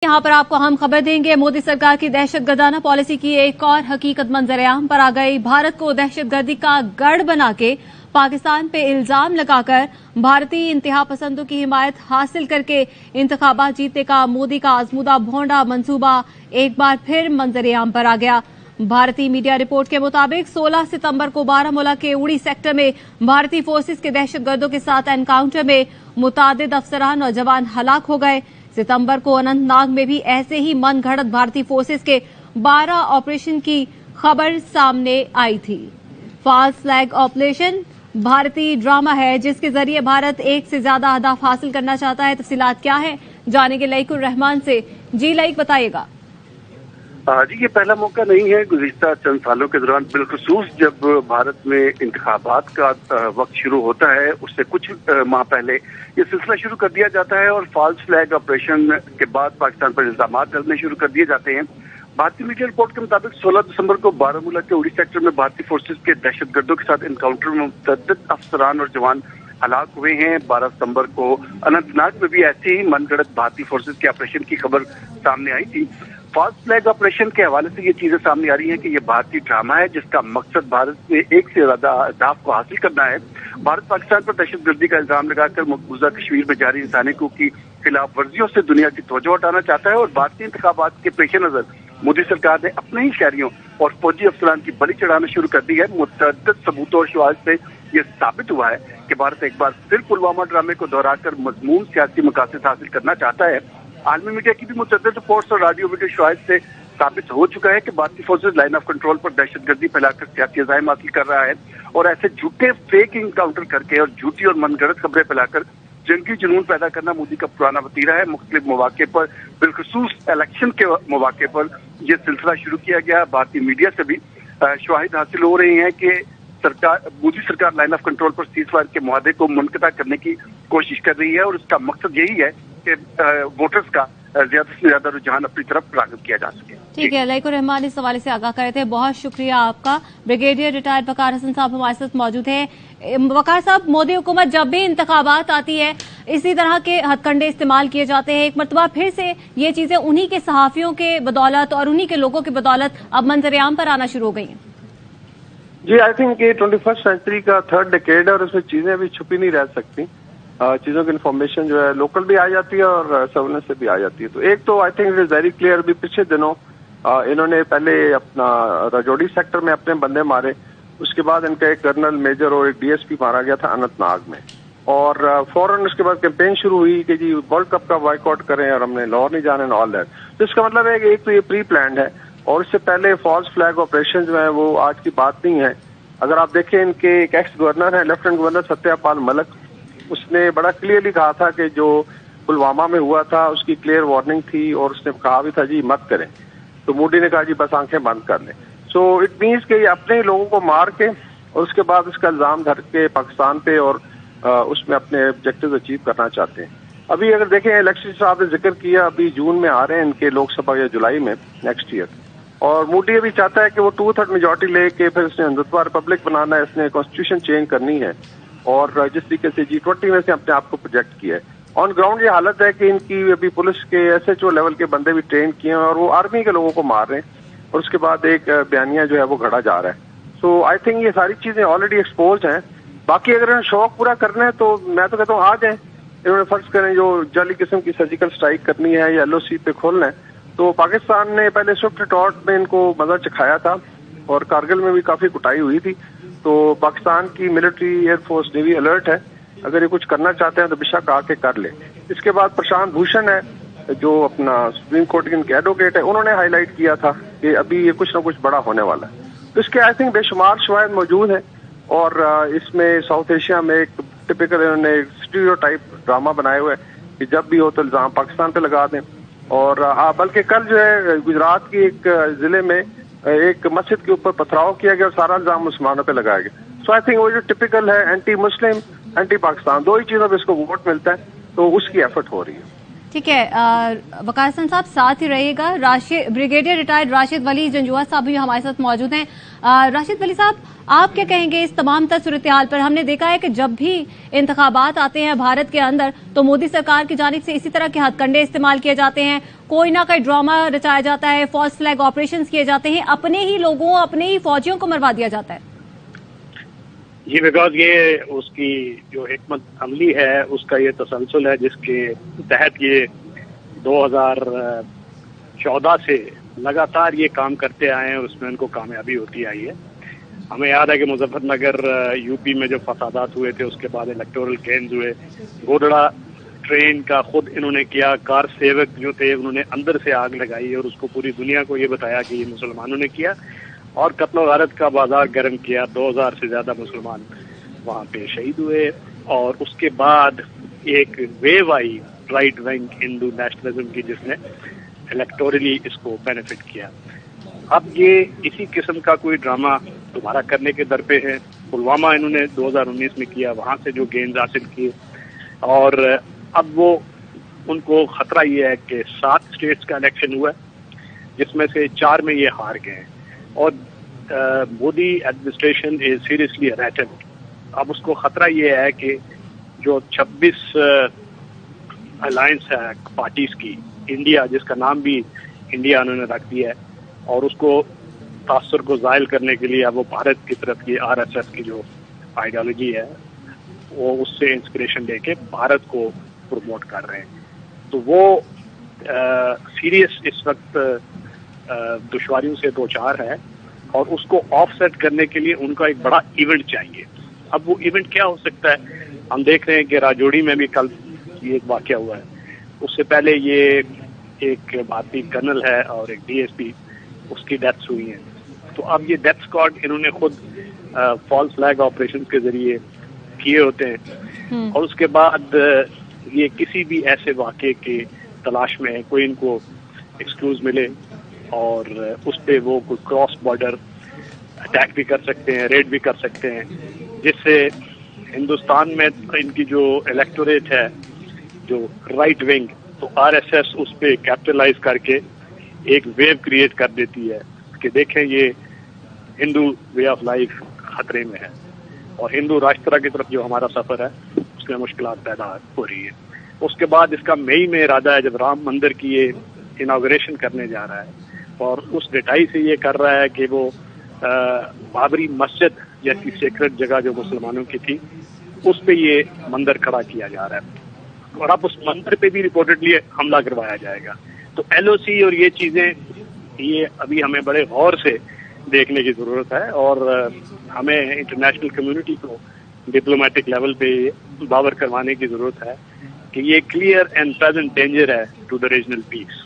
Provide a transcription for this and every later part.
यहाँ पर आपको हम खबर देंगे। मोदी सरकार की दहशतगर्दाना पॉलिसी की एक और हकीकत मंजर-ए-आम पर आ गई। भारत को दहशतगर्दी का गढ़ बना के पाकिस्तान पे इल्जाम लगाकर भारतीय इंतहा पसंदों की हिमायत हासिल करके इंतखाबात जीतने का मोदी का आजमूदा भोंडा मंसूबा एक बार फिर मंजर-ए-आम पर आ गया। भारतीय मीडिया रिपोर्ट के मुताबिक 16 सितंबर को बारामूला के उड़ी सेक्टर में भारतीय फोर्सेस के दहशतगर्दों के साथ एनकाउंटर में मुतादिद अफसरान और जवान हलाक हो गए। सितंबर को अनंतनाग में भी ऐसे ही मन घड़त भारतीय फोर्सेस के 12 ऑपरेशन की खबर सामने आई थी। फॉल्स फ्लैग ऑपरेशन भारतीय ड्रामा है जिसके जरिए भारत एक से ज्यादा अहदाफ हासिल करना चाहता है। तफसीलात क्या है जानेंगे लईकुर रहमान से। जी लईक बताइएगा। जी, ये पहला मौका नहीं है। गुज़िश्ता चंद सालों के दौरान बिलखुसूस जब भारत में इंतखाबात का वक्त शुरू होता है उससे कुछ माह पहले ये सिलसिला शुरू कर दिया जाता है और फॉल्स फ्लैग ऑपरेशन के बाद पाकिस्तान पर इल्जाम लगने शुरू कर दिए जाते हैं। भारतीय मीडिया रिपोर्ट के मुताबिक 16 दिसंबर को बारामूला के उड़ी सेक्टर में भारतीय फोर्सेज के दहशतगर्दों के साथ एनकाउंटर में मुतअद्दिद अफसरान और जवान हलाक हुए हैं। 12 सितंबर को अनंतनाग में भी ऐसे ही मनगढ़ंत भारतीय फोर्सेज के ऑपरेशन की खबर सामने आई थी। फॉल्स फ्लैग ऑपरेशन के हवाले से ये चीजें सामने आ रही हैं कि ये भारतीय ड्रामा है जिसका मकसद भारत में एक से ज्यादा अहदाफ को हासिल करना है। भारत पाकिस्तान पर दहशतगर्दी का इल्जाम लगाकर मकबूजा कश्मीर में जारी इंसानी हकूक की खिलाफ वर्जियों से दुनिया की तवज्जो हटाना चाहता है और भारतीय इंतखाबात के पेश नजर मोदी सरकार ने अपने ही शहरियों और फौजी अफसरान की बलि चढ़ाना शुरू कर दी है। मुतअद्दिद सबूतों और शवाहिद से ये साबित हुआ है कि भारत एक बार फिर पुलवामा ड्रामे को दोहराकर मजमून सियासी मकासद हासिल करना चाहता है। आलमी मीडिया की भी मुतअद्दिद रिपोर्ट्स और रेडियो वीडियो शवाहिद से साबित हो चुका है कि भारतीय फौजें लाइन ऑफ कंट्रोल पर दहशतगर्दी फैलाकर सियासी अज़ाइम हासिल कर रहा है और ऐसे झूठे फेक इनकाउंटर करके और झूठी और मनगढ़ंत खबरें फैलाकर जंगी जुनून पैदा करना मोदी का पुराना वतीरा है। मुख्तलिफ मौके पर बिलखुसूस इलेक्शन के मौके पर यह सिलसिला शुरू किया गया। भारतीय मीडिया से भी शवाहिद हासिल हो रही हैं कि मोदी सरकार लाइन ऑफ कंट्रोल पर सीज़फायर के मुआहदे को मुनक़ता करने की कोशिश कर रही है और उसका मकसद यही है कि वोटर्स का ज्यादा से ज्यादा रुझान अपनी तरफ राग़िब किया जा सके। ठीक है, लईकुर रहमान इस हवाले से आगाह कर रहे थे। बहुत शुक्रिया आपका। ब्रिगेडियर रिटायर्ड वकार हसन साहब हमारे साथ मौजूद हैं। वकार साहब, मोदी हुकूमत जब भी इंतखाबात आती है इसी तरह के हथकंडे इस्तेमाल किए जाते हैं। एक मरतबा फिर से ये चीजें उन्हीं के सहाफियों के बदौलत और उन्हीं के लोगों की बदौलत अब मंजर-ए-आम पर आना शुरू हो गई हैं। जी, आई थिंक ये 21st सेंचुरी का थर्ड डिकेड है और उसमें चीजें भी छुपी नहीं रह सकती। चीजों की इन्फॉर्मेशन जो है लोकल भी आ जाती है और सर्वेलेंस से भी आ जाती है। तो एक तो I think it is very clear, भी पिछले दिनों इन्होंने पहले अपना राजौरी सेक्टर में अपने बंदे मारे, उसके बाद इनका एक कर्नल मेजर और एक डीएसपी मारा गया था अनंतनाग में और फौरन उसके बाद कैंपेन शुरू हुई कि जी वर्ल्ड कप का बॉयकॉट करें और हमने लाहौर नहीं जाना एंड ऑल दैट। तो इसका मतलब है कि एक तो ये प्री प्लान्ड है और इससे पहले फॉल्स फ्लैग ऑपरेशन जो है वो आज की बात नहीं है। अगर आप देखें इनके एक एक्स गवर्नर है लेफ्टिनेंट गवर्नर सत्यपाल मलिक, उसने बड़ा क्लियरली कहा था कि जो पुलवामा में हुआ था उसकी क्लियर वार्निंग थी और उसने कहा भी था जी मत करें। तो मोदी ने कहा जी बस आंखें बंद कर लें। सो इट मीन्स कि अपने लोगों को मार के और उसके बाद उसका इल्जाम धर के पाकिस्तान पे और उसमें अपने ऑब्जेक्टिव अचीव करना चाहते हैं। अभी अगर देखें इलेक्शन साहब ने जिक्र किया, अभी जून में आ रहे हैं इनके लोकसभा या जुलाई में नेक्स्ट ईयर, और मोदी अभी चाहता है कि वो 2/3 मेजोरिटी लेके फिर इसने हिंदुत्व रिपब्लिक बनाना है, इसने कॉन्स्टिट्यूशन चेंज करनी है और जिस तरीके से G20 में से अपने आप को प्रोजेक्ट किया है। ऑन ग्राउंड ये हालत है कि इनकी अभी पुलिस के SHO लेवल के बंदे भी ट्रेन किए हैं और वो आर्मी के लोगों को मार रहे हैं और उसके बाद एक बयानिया जो है वो घड़ा जा रहा है। सो आई थिंक ये सारी चीजें ऑलरेडी एक्सपोज हैं। बाकी अगर इन्हें शौक पूरा करना है तो मैं तो कहता हूँ आ जाए। इन्होंने फर्ज करें जो जाली किस्म की सर्जिकल स्ट्राइक करनी है या LOC पे खोलना है, तो पाकिस्तान ने पहले स्विफ्ट रिटॉर्ट में इनको मजा चखाया था और कारगिल में भी काफी कुटाई हुई थी। तो पाकिस्तान की मिलिट्री एयरफोर्स नेवी अलर्ट है, अगर ये कुछ करना चाहते हैं तो बेशक आके कर ले। इसके बाद प्रशांत भूषण है जो अपना सुप्रीम कोर्ट के इनके एडवोकेट है, उन्होंने हाईलाइट किया था कि अभी ये कुछ ना कुछ बड़ा होने वाला है। तो इसके आई थिंक बेशुमार शवाहिद मौजूद है और इसमें साउथ एशिया में एक टिपिकल इन्होंने स्टीरियोटाइप ड्रामा बनाए हुए है कि जब भी हो तो इल्जाम पाकिस्तान पे लगा दें। और बल्कि कल जो है गुजरात की एक जिले में एक मस्जिद के ऊपर पथराव किया गया और सारा इल्जाम मुसलमानों पे लगाया गया। सो आई थिंक वो जो टिपिकल है एंटी मुस्लिम एंटी पाकिस्तान, दो ही चीजों पे इसको वोट मिलता है, तो उसकी एफर्ट हो रही है। ٹھیک ہے وقار حسن صاحب ساتھ ہی رہیے گا. بریگیڈیئر ریٹائرڈ راشد ولی جنجوعہ صاحب بھی ہمارے ساتھ موجود ہیں. راشد ولی صاحب آپ کیا کہیں گے اس تمام تر صورتحال پر؟ ہم نے دیکھا ہے کہ جب بھی انتخابات آتے ہیں بھارت کے اندر تو مودی سرکار کی جانب سے اسی طرح کے ہتھ کنڈے استعمال کیے جاتے ہیں, کوئی نہ کوئی ڈرامہ رچایا جاتا ہے, فالس فلیگ آپریشنز کیے جاتے ہیں, اپنے ہی لوگوں اپنے ہی فوجیوں کو مروا دیا جاتا ہے. جی بیکاز یہ اس کی جو حکمت عملی ہے اس کا یہ تسلسل ہے جس کے تحت یہ 2014 سے لگاتار یہ کام کرتے آئے ہیں اور اس میں ان کو کامیابی ہوتی آئی ہے. ہمیں یاد ہے کہ مظفر نگر یو پی میں جو فسادات ہوئے تھے اس کے بعد الیکٹورل گیمز ہوئے, گودڑا ٹرین کا خود انہوں نے کیا, کار سیوک جو تھے انہوں نے اندر سے آگ لگائی اور اس کو پوری دنیا کو یہ بتایا کہ یہ مسلمانوں نے کیا, اور قتل و غارت کا بازار گرم کیا. 2000 سے زیادہ مسلمان وہاں پہ شہید ہوئے, اور اس کے بعد ایک ویو آئی رائٹ ونگ ہندو نیشنلزم کی جس نے الیکٹورلی اس کو بینیفٹ کیا. اب یہ اسی قسم کا کوئی ڈرامہ دوبارہ کرنے کے در پہ ہے. پلوامہ انہوں نے 2019 میں کیا, وہاں سے جو گینز حاصل کیے, اور اب وہ ان کو خطرہ یہ ہے کہ 7 اسٹیٹس کا الیکشن ہوا ہے جس میں سے 4 میں یہ ہار گئے ہیں, اور Modi administration is seriously return. اب اس کو خطرہ یہ ہے کہ جو 26 الائنس ہے پارٹیز کی, انڈیا جس کا نام بھی انڈیا انہوں نے رکھ دیا ہے, اور اس کو تاثر کو زائل کرنے کے لیے اب وہ بھارت کی طرف کی RSS کی جو آئیڈیالوجی ہے وہ اس سے انسپریشن لے کے بھارت کو پروموٹ کر رہے ہیں. تو وہ سیریس اس وقت دشواریوں سے دوچار ہے, اور اس کو آف سیٹ کرنے کے لیے ان کا ایک بڑا ایونٹ چاہیے. اب وہ ایونٹ کیا ہو سکتا ہے؟ ہم دیکھ رہے ہیں کہ راجوڑی میں بھی کل یہ ایک واقعہ ہوا ہے, اس سے پہلے یہ ایک بھارتی کرنل ہے اور ایک DSP, اس کی ڈیتھس ہوئی ہیں. تو اب یہ ڈیتھ اسکواڈ انہوں نے خود فالس فلیگ آپریشن کے ذریعے کیے ہوتے ہیں, اور اس کے بعد یہ کسی بھی ایسے واقعے کے تلاش میں ہے, کوئی ان کو ایکسکیوز ملے اور اس پہ وہ کوئی کراس بارڈر اٹیک بھی کر سکتے ہیں, ریڈ بھی کر سکتے ہیں, جس سے ہندوستان میں ان کی جو الیکٹوریٹ ہے جو رائٹ ونگ, تو RSS اس پہ کیپٹلائز کر کے ایک ویو کریٹ کر دیتی ہے کہ دیکھیں یہ ہندو وے آف لائف خطرے میں ہے, اور ہندو راشٹرا کی طرف جو ہمارا سفر ہے اس میں مشکلات پیدا ہو رہی ہے. اس کے بعد اس کا مئی میں ارادہ ہے جب رام مندر کی یہ انوگریشن کرنے جا رہا ہے, اور اس ڈٹائی سے یہ کر رہا ہے کہ وہ بابری مسجد جیسی سیکرٹ جگہ جو مسلمانوں کی تھی اس پہ یہ مندر کھڑا کیا جا رہا ہے, اور اب اس مندر پہ بھی ریپورٹڈلی حملہ کروایا جائے گا. تو LOC اور یہ چیزیں یہ ابھی ہمیں بڑے غور سے دیکھنے کی ضرورت ہے, اور ہمیں انٹرنیشنل کمیونٹی کو ڈپلومیٹک لیول پہ باور کروانے کی ضرورت ہے کہ یہ کلیئر اینڈ پریزنٹ ڈینجر ہے ٹو دا ریجنل پیس.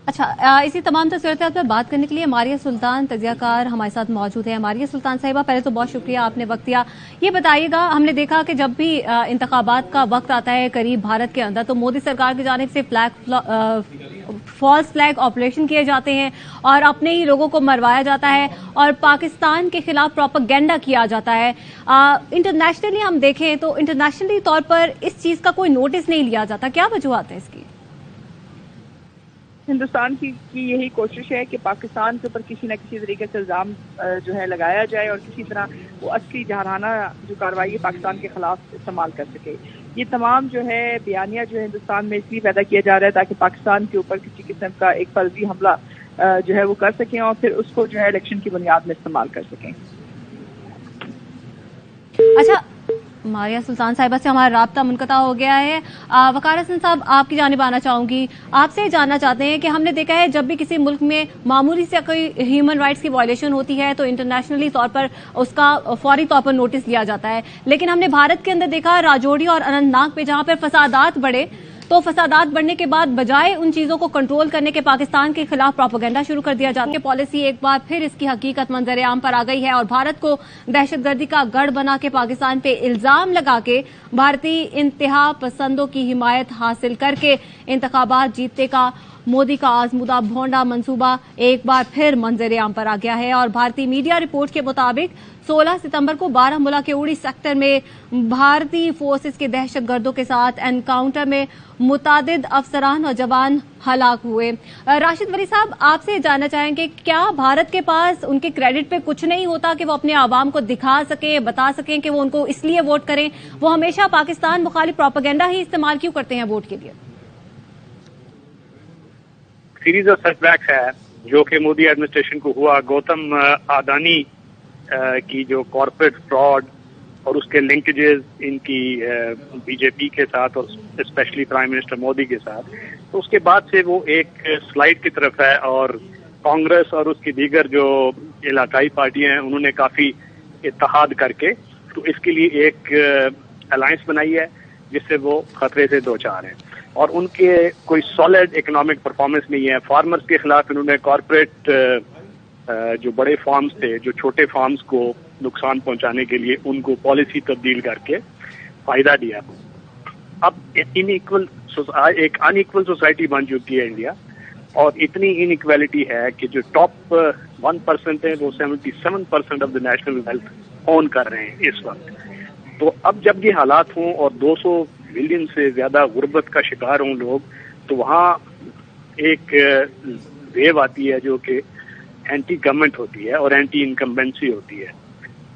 اچھا, اسی تمام صورتحال پر بات کرنے کے لیے ماریہ سلطان تجزیہ کار ہمارے ساتھ موجود ہیں. ماریہ سلطان صاحبہ, پہلے تو بہت شکریہ آپ نے وقت دیا. یہ بتائیے گا, ہم نے دیکھا کہ جب بھی انتخابات کا وقت آتا ہے قریب بھارت کے اندر تو مودی سرکار کی جانب سے فالس فلیگ آپریشن کیے جاتے ہیں اور اپنے ہی لوگوں کو مروایا جاتا ہے اور پاکستان کے خلاف پروپیگنڈا کیا جاتا ہے. انٹرنیشنلی ہم دیکھیں تو انٹرنیشنلی طور پر اس چیز کا کوئی نوٹس نہیں لیا جاتا. کیا وجوہات ہیں اس کی؟ ہندوستان کی یہی کوشش ہے کہ پاکستان کے اوپر کسی نہ کسی طریقے سے الزام جو ہے لگایا جائے اور کسی طرح وہ اصلی جارحانہ جو کارروائی پاکستان کے خلاف استعمال کر سکے. یہ تمام جو ہے بیانیہ جو ہے ہندوستان میں اس لیے پیدا کیا جا رہا ہے تاکہ پاکستان کے اوپر کسی قسم کا ایک فرضی حملہ جو ہے وہ کر سکیں اور پھر اس کو جو ہے الیکشن کی بنیاد میں استعمال کر سکیں. اچھا, ماریہ سلطان صاحبہ سے ہمارا رابطہ منقطع ہو گیا ہے. وقار حسن صاحب, آپ کی جانب آنا چاہوں گی. آپ سے جاننا چاہتے ہیں کہ ہم نے دیکھا ہے جب بھی کسی ملک میں معمولی سے کوئی ہیومن رائٹس کی وائلیشن ہوتی ہے تو انٹرنیشنلی طور پر اس کا فوری طور پر نوٹس لیا جاتا ہے, لیکن ہم نے بھارت کے اندر دیکھا راجوڑی اور اننت ناگ پہ جہاں پر فسادات بڑھے تو فسادات بڑھنے کے بعد بجائے ان چیزوں کو کنٹرول کرنے کے پاکستان کے خلاف پروپیگنڈا شروع کر دیا جاتا ہے. پالیسی ایک بار پھر اس کی حقیقت منظر عام پر آ گئی ہے اور بھارت کو دہشت گردی کا گڑھ بنا کے پاکستان پہ الزام لگا کے بھارتی انتہا پسندوں کی حمایت حاصل کر کے इंतखाबात जीतने का मोदी का आजमुदा भोंडा मंसूबा एक बार फिर मंजर-ए-आम पर आ गया है और भारतीय मीडिया रिपोर्ट के मुताबिक 16 सितंबर को बारामूला के उड़ी सेक्टर में भारतीय फोर्सेस के दहशतगर्दों के साथ एनकाउंटर में मुतादिद अफसरान और जवान हलाक हुए। राशिद वली साहब, आपसे जानना चाहेंगे, क्या भारत के पास उनके क्रेडिट पे कुछ नहीं होता कि वो अपने आवाम को दिखा सकें, बता सकें कि वो उनको इसलिए वोट करें? वो हमेशा पाकिस्तान मुखालिफ प्रोपेगेंडा ही इस्तेमाल क्यों करते हैं वोट के लिए? सीरीज ऑफ सेटबैक्स है जो कि मोदी एडमिनिस्ट्रेशन को हुआ। गौतम अडानी की जो कॉर्पोरेट फ्रॉड और उसके लिंकेजेस इनकी बीजेपी के साथ और स्पेशली प्राइम मिनिस्टर मोदी के साथ, तो उसके बाद से वो एक स्लाइड की तरफ है और कांग्रेस और उसकी दीगर जो इलाकाई पार्टियां हैं उन्होंने काफी इत्तेहाद करके तो इसके लिए एक अलायंस बनाई है जिससे वो खतरे से दो चार हैं और उनके कोई सॉलिड इकोनॉमिक परफॉर्मेंस नहीं है। फार्मर्स के खिलाफ इन्होंने कॉर्पोरेट जो बड़े फार्म्स थे, जो छोटे फार्म्स को नुकसान पहुंचाने के लिए उनको पॉलिसी तब्दील करके फायदा दिया। अब एक अनइक्वल सोसाइटी बन चुकी है इंडिया और इतनी इनइक्वालिटी है कि जो टॉप 1% है वो 77% of the national wealth own कर रहे हैं इस वक्त। तो अब जब ये हालात हों और 200 मिलियन से ज्यादा गुर्बत का शिकार हों लोग, तो वहाँ एक वेव आती है जो कि एंटी गवर्नमेंट होती है और एंटी इनकम्बेंसी होती है।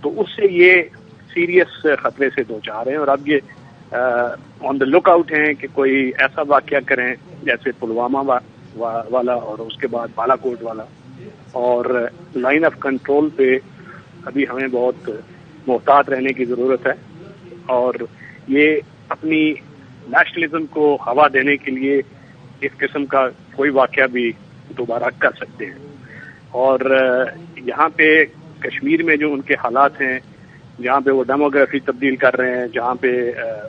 तो उससे ये सीरियस खतरे से दो चार हैं और अब ये ऑन द लुक आउट हैं कि कोई ऐसा वाकया करें जैसे पुलवामा वाला और उसके बाद बालाकोट वाला। और लाइन ऑफ कंट्रोल पे अभी हमें बहुत मोहतात रहने की जरूरत है और ये अपनी नेशनलिज्म को हवा देने के लिए इस किस्म का कोई वाकया भी दोबारा कर सकते हैं। और यहाँ पे कश्मीर में जो उनके हालात हैं, जहाँ पे वो डेमोग्राफी तब्दील कर रहे हैं, जहाँ पे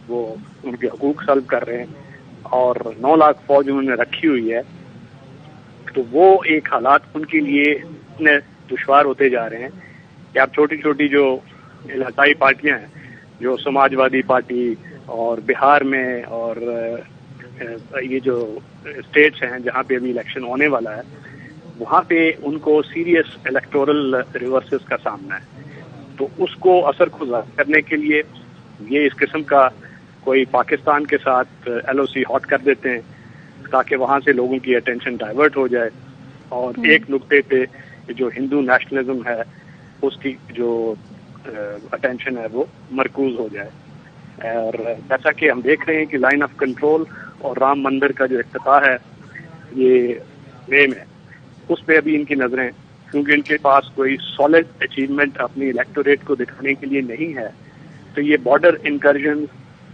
वो उनके हकूक सल्ब कर रहे हैं और 9 लाख फौज उन्होंने रखी हुई है, तो वो एक हालात उनके लिए इतने दुश्वार होते जा रहे हैं कि अब छोटी छोटी जो इलाकाई पार्टियां हैं, जो समाजवादी पार्टी और बिहार में और ये जो स्टेट्स हैं जहाँ पे अभी इलेक्शन होने वाला है, वहाँ पे उनको सीरियस इलेक्टोरल रिवर्सेस का सामना है। तो उसको असर को ज़ाहिर करने के लिए ये इस किस्म का कोई पाकिस्तान के साथ LOC हॉट कर देते हैं ताकि वहाँ से लोगों की अटेंशन डाइवर्ट हो जाए और एक नुक्ते पे जो हिंदू नेशनलिज्म है उसकी जो अटेंशन है वो मरकूज हो जाए। और जैसा कि हम देख रहे हैं कि लाइन ऑफ कंट्रोल और राम मंदिर का जो इफ्तिताह है ये मई में, उस पे अभी इनकी नजरें, क्योंकि इनके पास कोई सॉलिड अचीवमेंट अपनी इलेक्टोरेट को दिखाने के लिए नहीं है, तो ये बॉर्डर इंकर्जन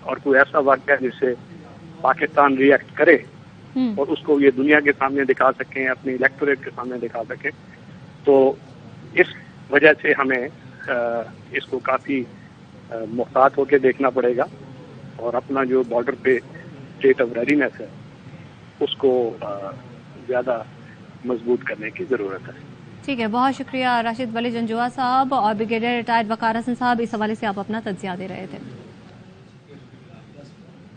और कोई ऐसा वाक़या जिससे पाकिस्तान रिएक्ट करे और उसको ये दुनिया के सामने दिखा सकें, अपने इलेक्टोरेट के सामने दिखा सकें। तो इस वजह से हमें इसको काफ़ी मुहतात होकर देखना पड़ेगा और अपना जो बॉर्डर पे स्टेट ऑफ रेडीनेस है उसको ज़्यादा मजबूत करने की ज़रूरत है। ठीक है, बहुत शुक्रिया राशिद वली जंजुआ साहब और ब्रिगेडियर रिटायर्ड वकार हसन साहब, इस हवाले से आप अपना तज्जिया दे रहे थे।